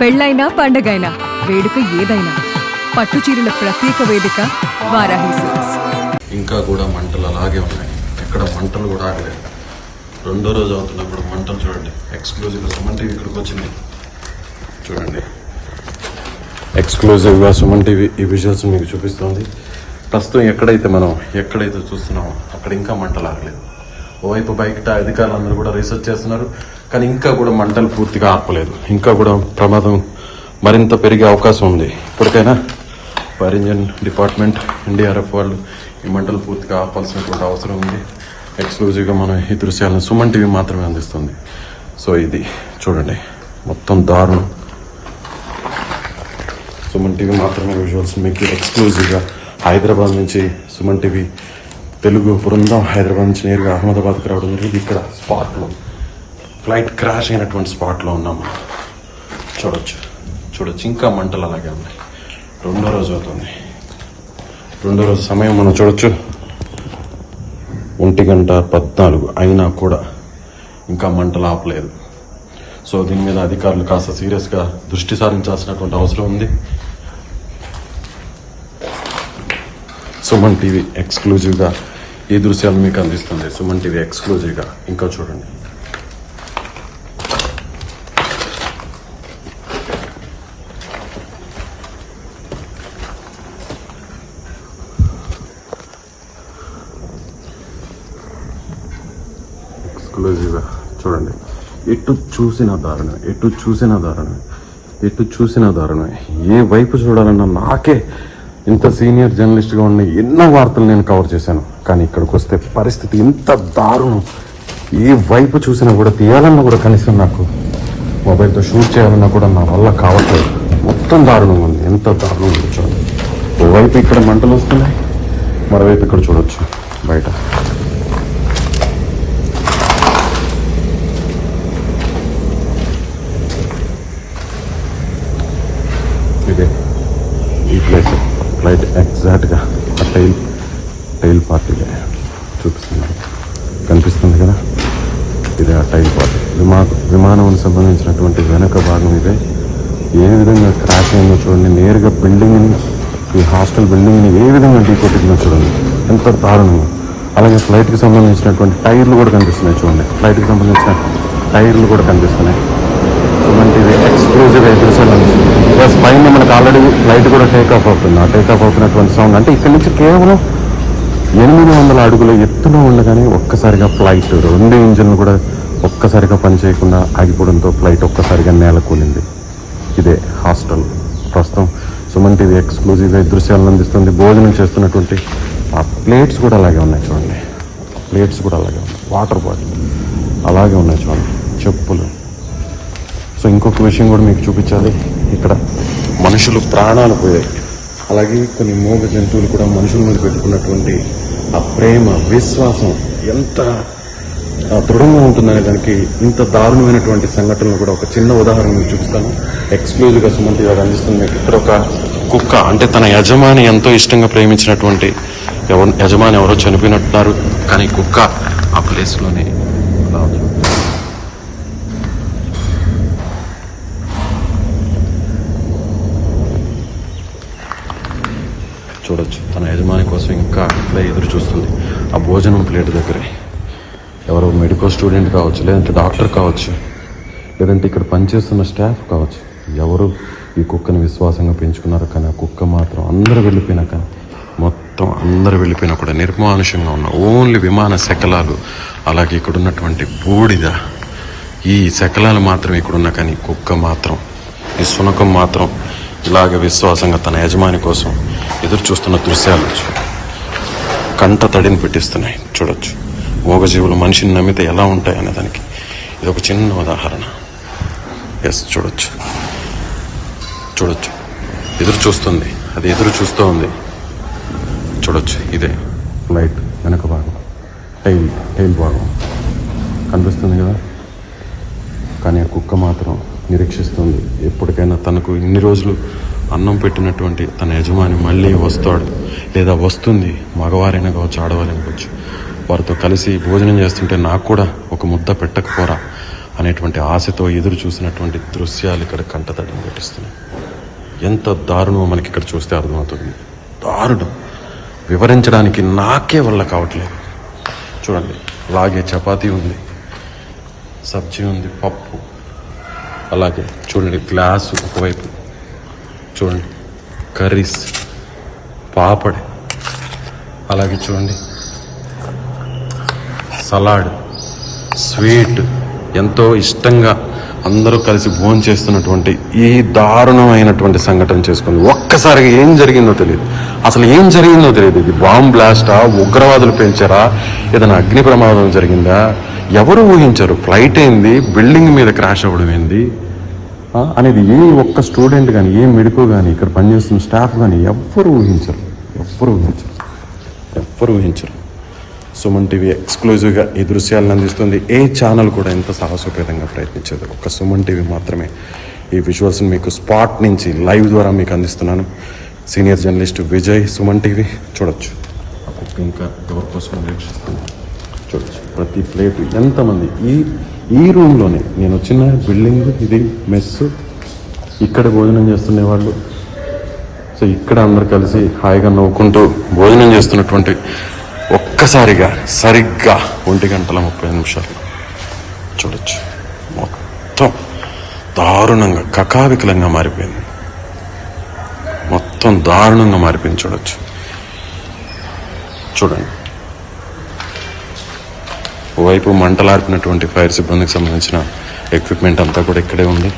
పెళ్ళైనా పండగైనా వేడుక ఏదైనా పట్టు చీరల ప్రత్యేక వేదిక వారాహి సిల్క్స్. ఇంకా కూడా మంటలు అలాగే ఉన్నాయి, ఎక్కడ మంటలు కూడా ఆగలేదు. రెండో రోజు అవుతున్నప్పుడు మంటలు చూడండి. ఎక్స్క్లూజివ్గా సుమన్ టీవీ ఇక్కడికి వచ్చింది చూడండి. ఎక్స్క్లూజివ్గా సుమన్ టీవీ ఈ విజువల్స్ మీకు చూపిస్తుంది. ప్రస్తుతం ఎక్కడైతే చూస్తున్నామో అక్కడ ఇంకా మంటలు ఆగలేదు. ఓవైపు బయట అధికారులందరూ కూడా రీసెర్చ్ చేస్తున్నారు, కానీ ఇంకా కూడా మంటలు పూర్తిగా ఆపలేదు. ఇంకా కూడా ప్రమాదం మరింత పెరిగే అవకాశం ఉంది. ఇప్పటికైనా ఫైర్ ఇంజిన్ డిపార్ట్మెంట్, ఎన్డీఆర్ఎఫ్ వాళ్ళు ఈ మంటలు పూర్తిగా ఆపాల్సినటువంటి అవసరం ఉంది. ఎక్స్క్లూజివ్గా మనం ఈ దృశ్యాలను సుమన్ టీవీ మాత్రమే అందిస్తుంది. సో ఇది చూడండి, మొత్తం దారుణం. సుమన్ టీవీ మాత్రమే విజువల్స్ మీకు ఎక్స్క్లూజివ్గా హైదరాబాద్ నుంచి సుమన్ టీవీ తెలుగు బృందం హైదరాబాద్ నుంచి నేరుగా అహ్మదాబాద్కి రావడం జరిగింది. ఇక్కడ స్పాట్లో ఫ్లైట్ క్రాష్ అయినటువంటి స్పాట్లో ఉన్నాము. చూడొచ్చు ఇంకా మంటలు అలాగే ఉన్నాయి. రెండో రోజు అవుతుంది. రెండో రోజు సమయం మనం చూడొచ్చు, 1:14 అయినా కూడా ఇంకా మంటలు ఆపలేదు. సో దీని మీద అధికారులు కాస్త సీరియస్గా దృష్టి సారించాల్సినటువంటి అవసరం ఉంది. సుమన్ టీవీ ఎక్స్క్లూజివ్గా ఈ దృశ్యాలు మీకు అందిస్తుంది. సుమన్ టీవీ ఎక్స్క్లూజివ్గా ఇంకా చూడండి. ఎక్స్క్లూజివ్గా చూడండి. ఎటు చూసిన దారుణమే. ఏ వైపు చూడాలన్నా నాకే ఇంత సీనియర్ జర్నలిస్ట్గా ఉన్న ఎన్నో వార్తలు నేను కవర్ చేశాను, కానీ ఇక్కడికి వస్తే పరిస్థితి ఇంత దారుణం. ఏ వైపు చూసినా కూడా తీయాలన్నా కూడా కనీసం నాకు మొబైల్తో షూట్ చేయాలన్నా కూడా నా వల్ల కావట్లేదు. మొత్తం దారుణంగా ఉంది. ఎంత దారుణం ఉంది చూడండి. ఓవైపు ఇక్కడ మంటలు వస్తున్నాయి, మరోవైపు ఇక్కడ చూడొచ్చు బయట. ఇదే ఈ ప్లేస్ ఫ్లైట్ ఎగ్జాక్ట్గా ఆ టైల్ పార్టీగా చూపిస్తున్నారు, కనిపిస్తుంది కదా. ఇదే ఆ టైల్ పార్టీ. విమానానికి సంబంధించినటువంటి వెనక భాగం ఇదే. ఏ విధంగా క్రాష్ అయిందో చూడండి. నేరుగా బిల్డింగ్ని, ఈ హాస్టల్ బిల్డింగ్ని ఏ విధంగా ఢీకొట్టిందో చూడండి, ఎంత దారుణంగా. అలాగే ఫ్లైట్కి సంబంధించినటువంటి టైర్లు కూడా కనిపిస్తున్నాయి చూడండి. ఫ్లైట్కి సంబంధించిన టైర్లు కూడా కనిపిస్తున్నాయి. Suman TV exclusive episode plus పైన మనకు ఆల్రెడీ ఫ్లైట్ కూడా టేకాఫ్ అవుతుంది. ఆ టేకాఫ్ అవుతున్నటువంటి సౌండ్ అంటే ఇక్కడ నుంచి కేవలం 800 అడుగుల ఎత్తులో ఉండగానే ఒక్కసారిగా ఫ్లైట్ 2 ఇంజిన్లు కూడా ఒక్కసారిగా పనిచేయకుండా ఆగిపోవడంతో ఫ్లైట్ ఒక్కసారిగా నేల కూలింది. ఇదే హాస్టల్. ప్రస్తుతం సుమన్ టీవీ ఎక్స్క్లూజివ్గా దృశ్యాలను అందిస్తుంది. భోజనం చేస్తున్నటువంటి ఆ ప్లేట్స్ కూడా అలాగే ఉన్నాయి చూడండి. ప్లేట్స్ కూడా అలాగే ఉన్నాయి. వాటర్ బాటిల్ అలాగే ఉన్నాయి చూడండి. చెప్పులు. సో ఇంకొక విషయం కూడా మీకు చూపించాలి. ఇక్కడ మనుషులు ప్రాణాలు పోయాయి. అలాగే కొన్ని మూగ జంతువులు కూడా మనుషుల మీద పెట్టుకున్నటువంటి ఆ ప్రేమ, విశ్వాసం ఎంత దృఢంగా ఉంటుందనే దానికి ఇంత దారుణమైనటువంటి సంఘటనలు కూడా ఒక చిన్న ఉదాహరణ మీకు చూపిస్తాను. ఎక్స్క్లూజివ్గా సుమన్ టీవీ అందిస్తుంది మీకు. ఇక్కడ ఒక కుక్క, అంటే తన యజమాని ఎంతో ఇష్టంగా ప్రేమించినటువంటి యజమాని ఎవరో చనిపోయినట్టున్నారు, కానీ కుక్క ఆ ప్లేస్లోనే చూడొచ్చు. తన యజమాని కోసం ఇంకా ఇట్లా ఎదురు చూస్తుంది ఆ భోజనం ప్లేట్ దగ్గరే. ఎవరో మెడికల్ స్టూడెంట్ కావచ్చు, లేదంటే డాక్టర్ కావచ్చు, లేదంటే ఇక్కడ పనిచేస్తున్న స్టాఫ్ కావచ్చు. ఎవరు ఈ కుక్కని విశ్వాసంగా పెంచుకున్నారు, కానీ ఆ కుక్క మాత్రం అందరూ వెళ్ళిపోయినా కూడా నిర్మానుషంగా ఉన్న ఓన్లీ విమాన శకలాలు, అలాగే ఇక్కడ ఉన్నటువంటి బూడిద, ఈ శకలాలు మాత్రం ఇక్కడున్నా, కానీ కుక్క మాత్రం, ఈ శునకం మాత్రం ఇలాగ విశ్వాసంగా తన యజమాని కోసం ఎదురు చూస్తున్న దృశ్యాలు కంట తడిని పెట్టిస్తున్నాయి. చూడొచ్చు. మూగజీవులు మనిషిని నమ్మితే ఎలా ఉంటాయి అనే దానికి ఇది ఒక చిన్న ఉదాహరణ. ఎస్, చూడొచ్చు. ఎదురు చూస్తుంది, అది ఎదురు చూస్తూ ఉంది. చూడొచ్చు. ఇదే ఫ్లైట్ వెనక భాగం, టైల్ భాగం కనిపిస్తుంది కదా. కానీ ఆ కుక్క మాత్రం నిరీక్షిస్తుంది. ఎప్పటికైనా తనకు ఇన్ని రోజులు అన్నం పెట్టినటువంటి తన యజమాని మళ్ళీ వస్తాడు, లేదా వస్తుంది. మగవారైనా కావచ్చు, ఆడవారైనా కావచ్చు. వారితో కలిసి భోజనం చేస్తుంటే నాకు కూడా ఒక ముద్ద పెట్టకపోరా అనేటువంటి ఆశతో ఎదురు చూసినటువంటి దృశ్యాలు ఇక్కడ కంటతడిని పెట్టిస్తున్నాయి. ఎంత దారుణమో మనకి ఇక్కడ చూస్తే అర్థమవుతుంది. దారుణం వివరించడానికి నాకే వల్ల కావట్లేదు. చూడండి, అలాగే చపాతీ ఉంది, సబ్జీ ఉంది, పప్పు, అలాగే చూడండి గ్లాసు ఒకవైపు, చూడండి కర్రీస్, పాపడ్, అలాగే చూడండి సలాడ్, స్వీట్, ఎంతో ఇష్టంగా అందరూ కలిసి భోజనం చేస్తున్నటువంటి ఈ దారుణమైనటువంటి సంఘటన చేసుకుంది. ఒక్కసారిగా ఏం జరిగిందో తెలియదు, అసలు ఏం జరిగిందో తెలియదు. ఇది బాంబ్ బ్లాస్టా, ఉగ్రవాదులు పెంచారా, ఏదైనా అగ్ని ప్రమాదం జరిగిందా, ఎవరు ఊహించారు? ఫ్లైట్ ఏంది, బిల్డింగ్ మీద క్రాష్ అవ్వడం ఏంది అనేది ఏ ఒక్క స్టూడెంట్ కానీ, ఏ మెడికో కానీ, ఇక్కడ పనిచేస్తున్న స్టాఫ్ కానీ ఎవ్వరు ఊహించరు. సుమన్ టీవీ ఎక్స్క్లూజివ్గా ఈ దృశ్యాలను అందిస్తుంది. ఏ ఛానల్ కూడా ఎంత సాహసోపేతంగా ప్రయత్నించదు. ఒక్క సుమన్ టీవీ మాత్రమే ఈ విజువల్స్ని మీకు స్పాట్ నుంచి లైవ్ ద్వారా మీకు అందిస్తున్నాను. Senior journalist Vijay, Suman TV. చూడొచ్చు ఇంకా ఎవరి కోసం వీక్షిస్తుంది. చూడొచ్చు ప్రతి ప్లేట్ ఎంతమంది. ఈ రూమ్లోనే నేను వచ్చిన బిల్డింగ్ ఇది మెస్, ఇక్కడ భోజనం చేస్తున్నేవాళ్ళు. సో ఇక్కడ అందరు కలిసి హాయిగా నవ్వుకుంటూ భోజనం చేస్తున్నటువంటి ఒక్కసారిగా సరిగ్గా 1:30 చూడొచ్చు మొత్తం దారుణంగా కకావికలంగా మారిపోయింది. చూడొచ్చు. చూడండి, ఓవైపు మంటలార్పినటువంటి ఫైర్ సిబ్బందికి సంబంధించిన ఎక్విప్మెంట్ అంతా కూడా ఇక్కడే ఉంది.